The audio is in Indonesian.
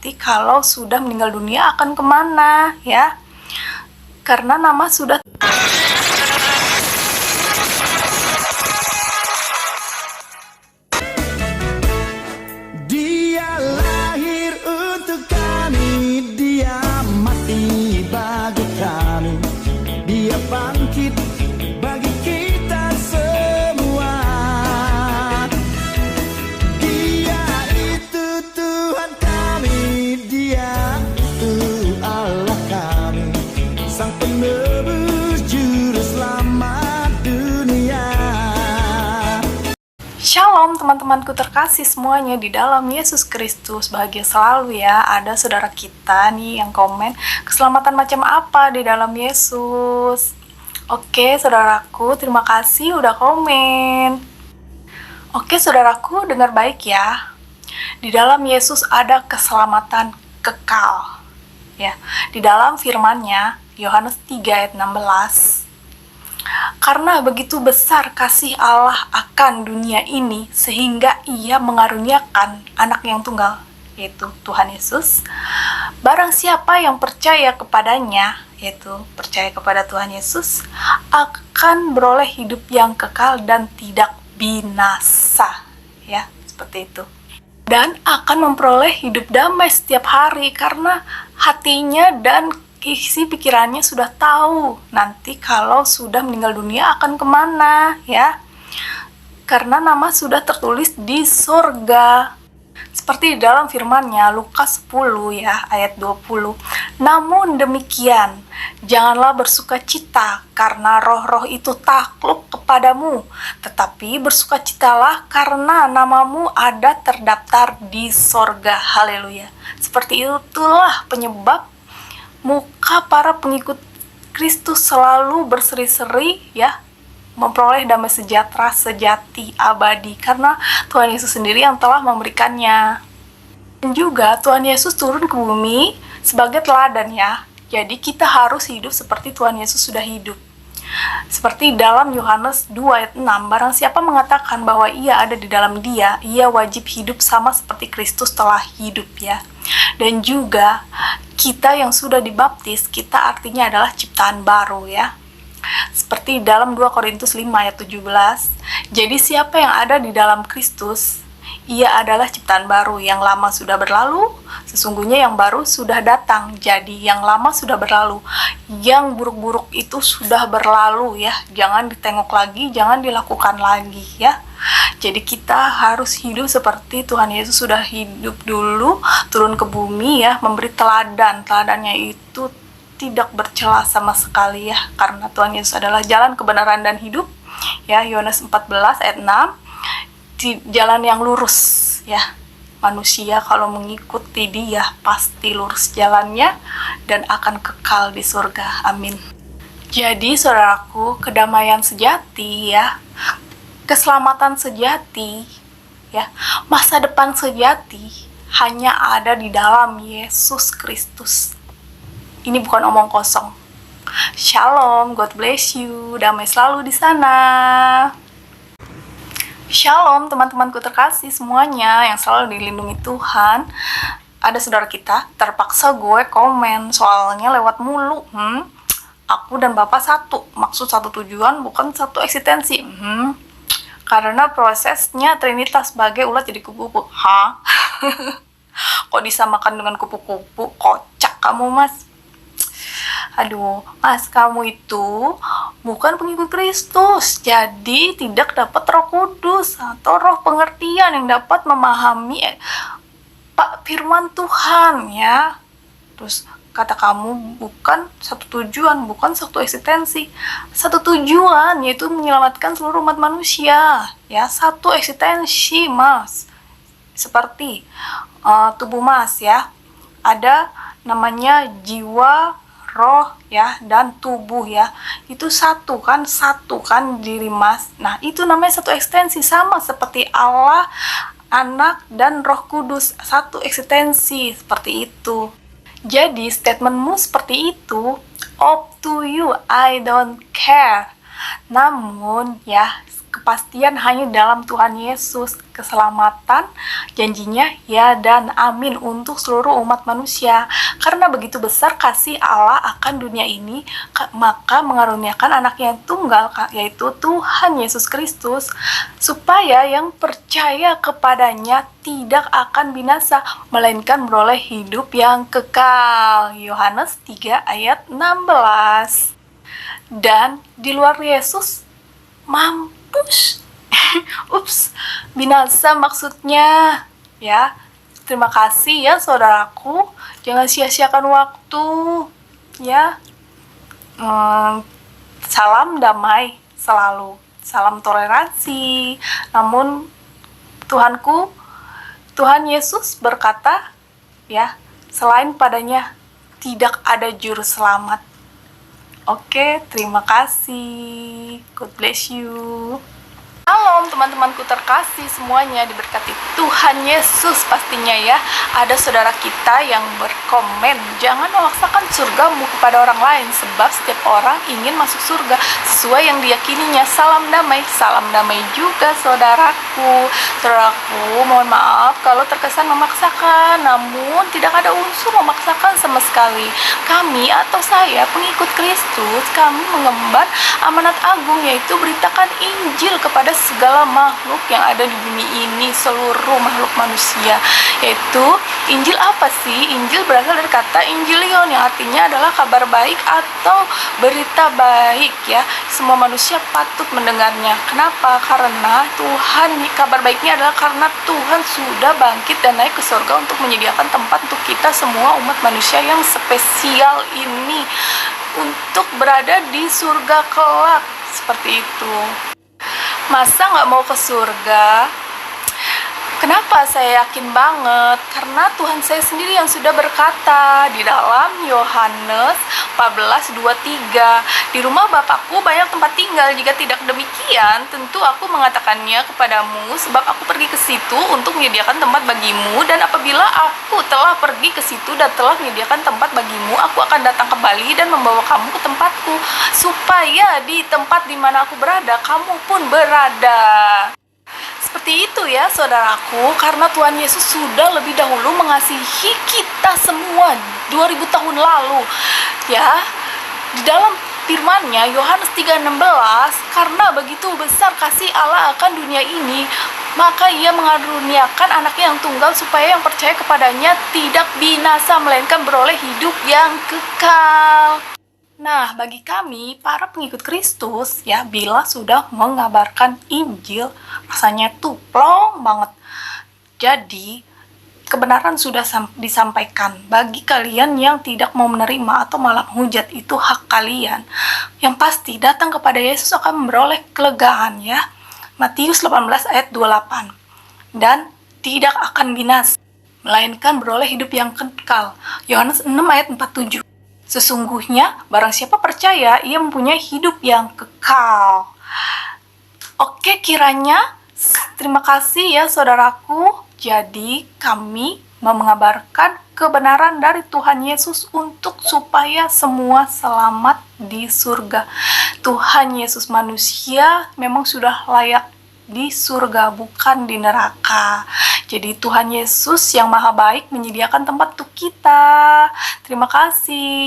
nanti kalau sudah meninggal dunia akan kemana ya, karena nama sudah Dia lahir untuk kami, dia mati bagi kami, dia bangkit bagi kita semua. Dia itu Tuhan kami, dia itu Allah kami, Sang Penebus Juru Selamat dunia. Shalom teman-temanku terkasih semuanya di dalam Yesus Kristus. Bahagia selalu ya. Ada saudara kita nih yang komen, keselamatan macam apa di dalam Yesus? Oke saudaraku, terima kasih udah komen. Oke saudaraku, dengar baik ya. Di dalam Yesus ada keselamatan kekal. Ya, di dalam firman-Nya Yohanes 3 ayat 16. Karena begitu besar kasih Allah akan dunia ini, sehingga Ia mengaruniakan anak yang tunggal, yaitu Tuhan Yesus. Barang siapa yang percaya kepadanya, yaitu percaya kepada Tuhan Yesus, akan beroleh hidup yang kekal dan tidak binasa. Ya, seperti itu. Dan akan memperoleh hidup damai setiap hari, karena hatinya dan isi pikirannya sudah tahu nanti kalau sudah meninggal dunia akan kemana ya, karena nama sudah tertulis di surga. Seperti di dalam firman-Nya Lukas 10 ya ayat 20. Namun demikian, janganlah bersukacita karena roh-roh itu takluk kepadamu, tetapi bersukacitalah karena namamu ada terdaftar di sorga. Haleluya. Seperti itulah penyebab muka para pengikut Kristus selalu berseri-seri ya, memperoleh damai sejahtera sejati abadi, karena Tuhan Yesus sendiri yang telah memberikannya. Dan juga Tuhan Yesus turun ke bumi sebagai teladan ya. Jadi kita harus hidup seperti Tuhan Yesus sudah hidup. Seperti dalam Yohanes 2 ayat 6, barang siapa mengatakan bahwa ia ada di dalam dia, ia wajib hidup sama seperti Kristus telah hidup ya. Dan juga kita yang sudah dibaptis, kita artinya adalah ciptaan baru ya. Seperti dalam 2 Korintus 5 ayat 17, jadi siapa yang ada di dalam Kristus, ia adalah ciptaan baru, yang lama sudah berlalu, sesungguhnya yang baru sudah datang. Jadi yang lama sudah berlalu, yang buruk-buruk itu sudah berlalu ya. Jangan ditengok lagi, jangan dilakukan lagi ya. Jadi kita harus hidup seperti Tuhan Yesus sudah hidup dulu, turun ke bumi ya, memberi teladan. Teladannya itu tidak bercela sama sekali ya, karena Tuhan Yesus adalah jalan kebenaran dan hidup ya. Yohanes 14 ayat 6, jalan yang lurus ya. Manusia kalau mengikuti Dia pasti lurus jalannya dan akan kekal di surga. Amin. Jadi saudaraku, kedamaian sejati ya, keselamatan sejati ya, masa depan sejati hanya ada di dalam Yesus Kristus. Ini bukan omong kosong. Shalom, God bless you, damai selalu di sana. Shalom teman-temanku terkasih semuanya yang selalu dilindungi Tuhan. Ada saudara kita, terpaksa gue komen soalnya lewat mulu. Aku dan Bapak satu, maksud satu tujuan bukan satu eksistensi. Karena prosesnya Trinitas sebagai ulat jadi kupu-kupu. Kok disamakan dengan kupu-kupu? Kocak kamu mas. Aduh, mas, kamu itu bukan pengikut Kristus, jadi tidak dapat Roh Kudus atau roh pengertian yang dapat memahami firman Tuhan ya. Terus kata kamu bukan satu tujuan, bukan satu eksistensi. Satu tujuan yaitu menyelamatkan seluruh umat manusia ya, satu eksistensi mas. Seperti tubuh mas ya, ada namanya jiwa, roh ya, dan tubuh ya. Itu satu kan diri mas. Nah itu namanya satu ekstensi, sama seperti Allah, Anak, dan Roh Kudus, satu eksistensi seperti itu. Jadi statementmu seperti itu, up to you, I don't care. Namun ya, kepastian hanya dalam Tuhan Yesus. Keselamatan janjinya ya dan amin untuk seluruh umat manusia. Karena begitu besar kasih Allah akan dunia ini, maka mengaruniakan anaknya yang tunggal, yaitu Tuhan Yesus Kristus, supaya yang percaya kepadanya tidak akan binasa, melainkan beroleh hidup yang kekal. Yohanes 3 ayat 16. Dan di luar Yesus, mampus. Ups, binasa maksudnya. Ya, terima kasih ya saudaraku. Jangan sia-siakan waktu. Ya, salam damai selalu. Salam toleransi. Namun Tuhan Yesus berkata, ya, selain padanya tidak ada juru selamat. Oke, terima kasih. God bless you. Shalom teman-temanku terkasih semuanya, diberkati Tuhan Yesus pastinya ya. Ada saudara kita yang berkomen, jangan memaksakan surgamu kepada orang lain, sebab setiap orang ingin masuk surga sesuai yang diyakininya. Salam damai juga saudaraku. Saudaraku, mohon maaf kalau terkesan memaksakan, namun tidak ada unsur memaksakan sama sekali. Kami atau saya pengikut Kristus, kami mengemban amanat agung, yaitu beritakan Injil kepada segala makhluk yang ada di bumi ini, seluruh makhluk manusia. Yaitu Injil apa sih? Injil berasal dari kata Injilion yang artinya adalah kabar baik atau berita baik ya. Semua manusia patut mendengarnya. Kenapa? Karena kabar baiknya adalah karena Tuhan sudah bangkit dan naik ke surga untuk menyediakan tempat untuk kita semua umat manusia yang spesial ini untuk berada di surga kelak. Seperti itu. Masa nggak mau ke surga? Kenapa saya yakin banget? Karena Tuhan saya sendiri yang sudah berkata di dalam Yohanes 14:23, di rumah Bapakku banyak tempat tinggal. Jika tidak demikian, tentu aku mengatakannya kepadamu, sebab aku pergi ke situ untuk menyediakan tempat bagimu. Dan apabila aku telah pergi ke situ dan telah menyediakan tempat bagimu, aku akan datang kembali dan membawa kamu ke tempatku, supaya di tempat di mana aku berada, kamu pun berada. Seperti itu ya saudaraku, karena Tuhan Yesus sudah lebih dahulu mengasihi kita semua 2000 tahun lalu. Ya, di dalam firman-Nya Yohanes 3:16, karena begitu besar kasih Allah akan dunia ini, maka Ia mengaruniakan anaknya yang tunggal supaya yang percaya kepadanya tidak binasa, melainkan beroleh hidup yang kekal. Nah, bagi kami, para pengikut Kristus, ya, bila sudah mengabarkan Injil, rasanya tuh plong banget. Jadi, kebenaran sudah disampaikan. Bagi kalian yang tidak mau menerima atau malah menghujat, itu hak kalian. Yang pasti, datang kepada Yesus akan memperoleh kelegaan, ya. Matius 18 ayat 28. Dan tidak akan binasa, melainkan beroleh hidup yang kekal. Yohanes 6 ayat 47. Sesungguhnya, barang siapa percaya, ia mempunyai hidup yang kekal. Oke, kiranya terima kasih ya saudaraku. Jadi, kami mau mengabarkan kebenaran dari Tuhan Yesus untuk supaya semua selamat di surga. Tuhan Yesus manusia memang sudah layak di surga, bukan di neraka. Jadi Tuhan Yesus yang maha baik menyediakan tempat untuk kita. Terima kasih.